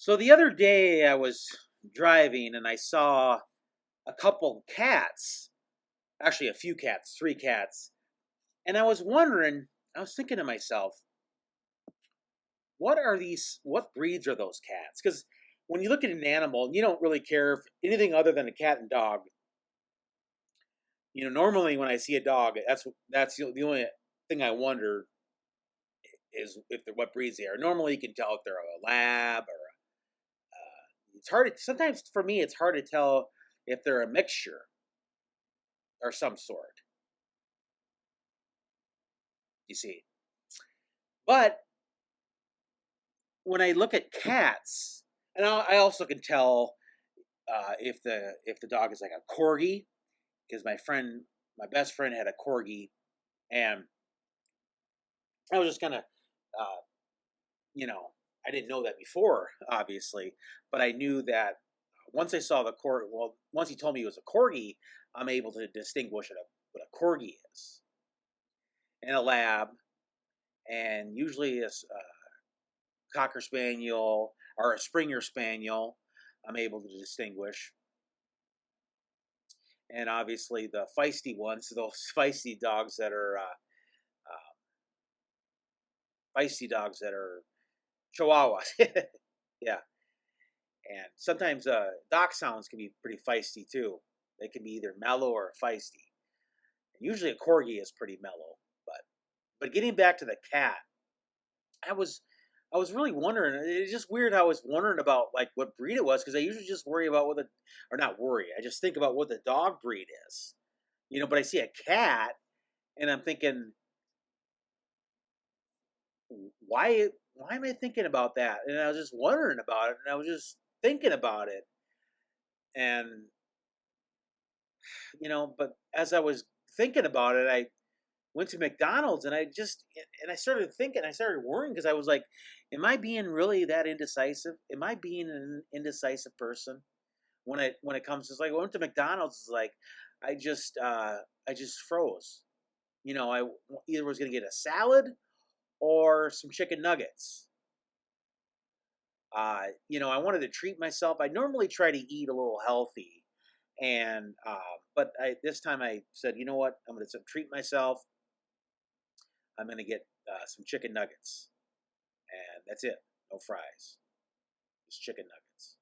So the other day I was driving and I saw a couple cats, actually a few cats, three cats. And I was thinking to myself, what breeds are those cats? Because when you look at an animal, you don't really care if anything other than a cat and dog. Normally when I see a dog, that's the only thing I wonder is if they're what breeds they are. Normally you can tell if they're a lab or it's hard to, sometimes for me it's hard to tell if they're a mixture or some sort, you see. But when I look at cats, and I also can tell if the dog is like a corgi, because my best friend had a corgi, and I was just kind of, uh, you know, I didn't know that before, obviously, but I knew that once I saw the corgi. Well, once he told me it was a corgi, I'm able to distinguish what a corgi is, and a lab, and usually a cocker spaniel or a Springer spaniel. I'm able to distinguish, and obviously the feisty ones, those feisty dogs that are Chihuahuas. Yeah, and sometimes dachshunds can be pretty feisty too. They can be either mellow or feisty. Usually a corgi is pretty mellow, but getting back to the cat, I was I was really wondering. It's just weird how I was wondering about like what breed it was because I usually just worry about or not worry. I just think about what the dog breed is, But I see a cat and I'm thinking, why am I thinking about that? And I was just wondering about it, and I was just thinking about it, and but as I was thinking about it, I went to McDonald's and I started thinking, I started worrying because I was like, am I being really that indecisive? Am I being an indecisive person when it comes to, it's like I went to McDonald's, it's like I just froze. I either was going to get a salad or some chicken nuggets. I wanted to treat myself. I normally try to eat a little healthy, and but this time I said, you know what, I'm going to treat myself. I'm going to get some chicken nuggets, and that's it. No fries, just chicken nuggets.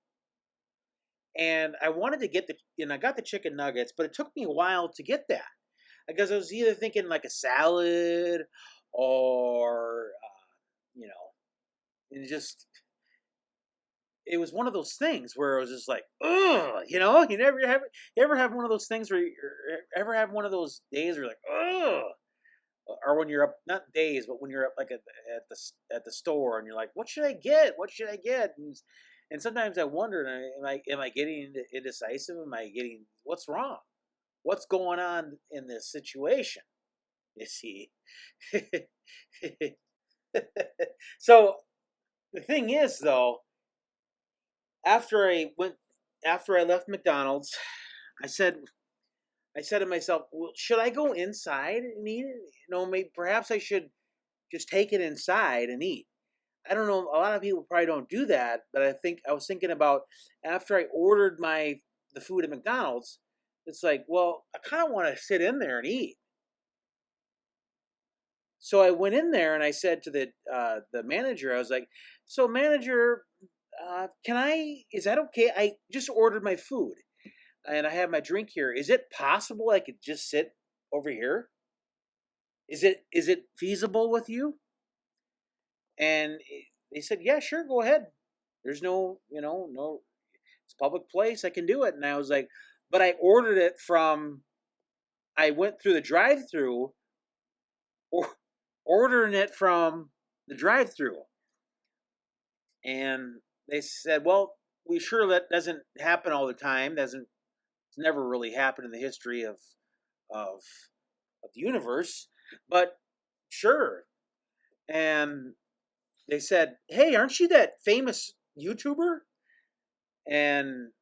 And I wanted to and I got the chicken nuggets, but it took me a while to get that because I was either thinking like a salad or, and it was one of those things where it was just like, ugh, you ever have one of those things where you ever have one of those days where you're like, ugh, or when you're up, not days, but when you're up like at the store and you're like, what should I get? What should I get? And sometimes I wonder, am I getting indecisive? Am I getting, what's wrong? What's going on in this situation? You see. So the thing is, though, after I went, after I left McDonald's, I said, I said to myself, well, should I go inside and eat it? Maybe perhaps I should just take it inside and eat. I don't know. A lot of people probably don't do that, but I was thinking about after I ordered the food at McDonald's. It's like, well, I kind of want to sit in there and eat. So I went in there and I said to the manager, I was like, "So manager, can I? Is that okay? I just ordered my food and I have my drink here. Is it possible I could just sit over here? Is it feasible with you?" And they said, "Yeah, sure, go ahead. There's no, it's a public place. I can do it." And I was like, "But I ordered it from. I went through the drive-through, or ordering it from the drive-through." And they said, "Well, we sure that doesn't happen all the time. It's never really happened in the history of of the universe, but sure." And they said, "Hey, aren't you that famous YouTuber?" And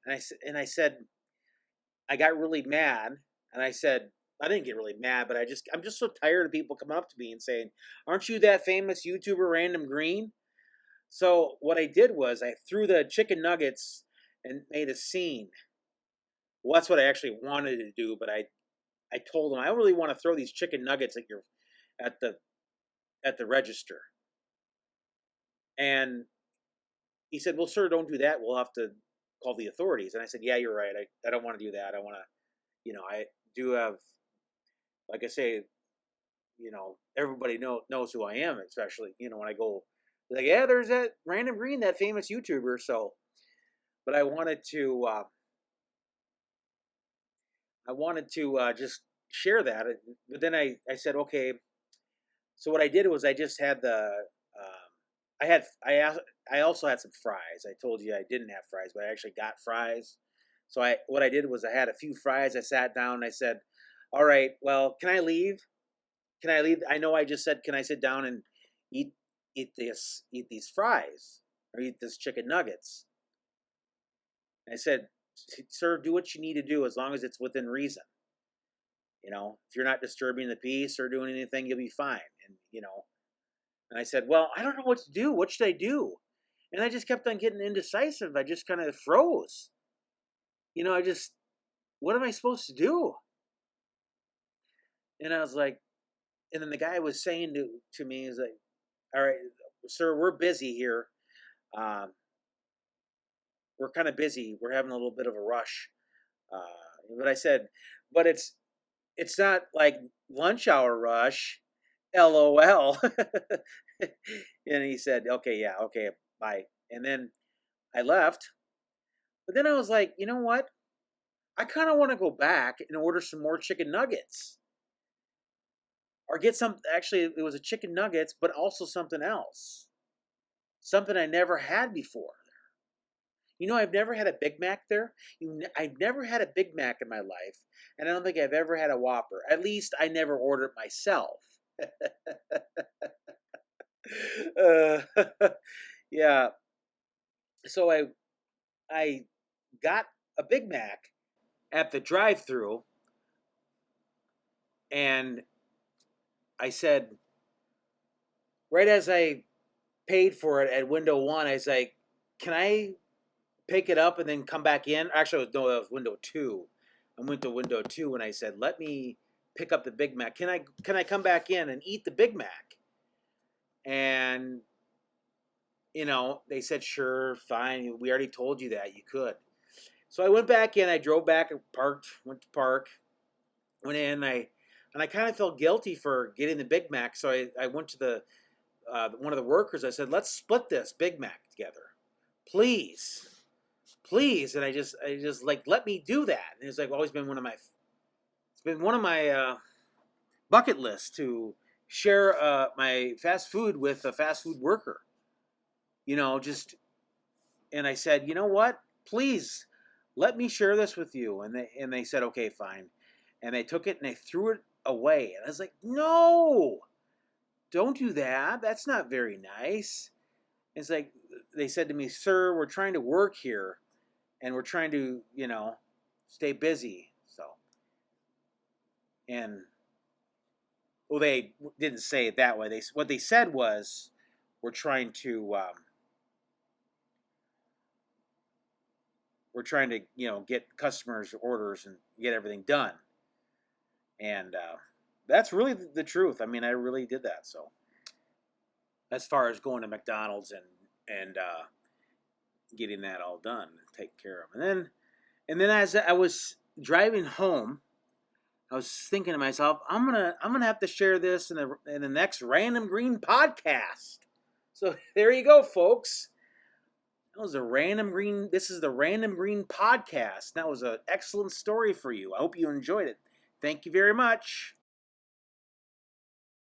I said, I got really mad, and I said, I didn't get really mad, but I'm just so tired of people coming up to me and saying, "Aren't you that famous YouTuber, Random Green?" So what I did was I threw the chicken nuggets and made a scene. Well, that's what I actually wanted to do, but I told him I really want to throw these chicken nuggets at the at the register. And he said, "Well, sir, don't do that. We'll have to call the authorities." And I said, "Yeah, you're right. I don't want to do that. I want to, I do have, like I say, everybody knows who I am, especially, when I go, like, yeah, there's that Random Green, that famous YouTuber." So, but I wanted to just share that. But then I said, okay. So what I did was I just had I had I also had some fries. I told you I didn't have fries, but I actually got fries. So what I did was I had a few fries. I sat down and I said, "All right, well, can I leave? Can I leave? I know I just said, can I sit down and eat eat these fries or eat this chicken nuggets?" I said, "Sir, do what you need to do as long as it's within reason. If you're not disturbing the peace or doing anything, you'll be fine." And I said, "Well, I don't know what to do. What should I do?" And I just kept on getting indecisive. I just kind of froze. I just, what am I supposed to do? And I was like, and then the guy was saying to me, he's like, "All right, sir, we're busy here. Um, we're kind of busy. We're having a little bit of a rush." But I said, "But it's not like lunch hour rush. LOL." And he said, "Okay, yeah, okay, bye." And then I left. But then I was like, you know what? I kind of want to go back and order some more chicken nuggets. Or get some, actually, it was a chicken nuggets, but also something else. Something I never had before. I've never had a Big Mac there. I've never had a Big Mac in my life. And I don't think I've ever had a Whopper. At least I never ordered myself. uh, yeah. So I got a Big Mac at the drive-through, and I said, right as I paid for it at window one, I was like, "Can I pick it up and then come back in?" Actually, no, that was window two. I went to window two and I said, "Let me pick up the Big Mac. Can I come back in and eat the Big Mac?" And they said, "Sure, fine. We already told you that you could." So I went back in. I drove back and parked. Went to park. Went in. And I kind of felt guilty for getting the Big Mac. So I went to one of the workers. I said, "Let's split this Big Mac together, please, please." And I just like, let me do that. And it's like always been one of my bucket lists to share my fast food with a fast food worker. Just, and I said, "You know what? Please let me share this with you." And they said, "Okay, fine." And they took it and they threw it away. And I was like, "No, don't do that. That's not very nice." It's like they said to me, "Sir, we're trying to work here and we're trying to, stay busy." So, and well, they didn't say it that way. What they said was, "We're trying to get customers' orders and get everything done." And that's really the truth. I mean, I really did that. So, as far as going to McDonald's and getting that all done and taken care of, and then as I was driving home, I was thinking to myself, I'm gonna have to share this in the next Random Green podcast. So there you go, folks. That was a Random Green. This is the Random Green podcast. That was an excellent story for you. I hope you enjoyed it. Thank you very much.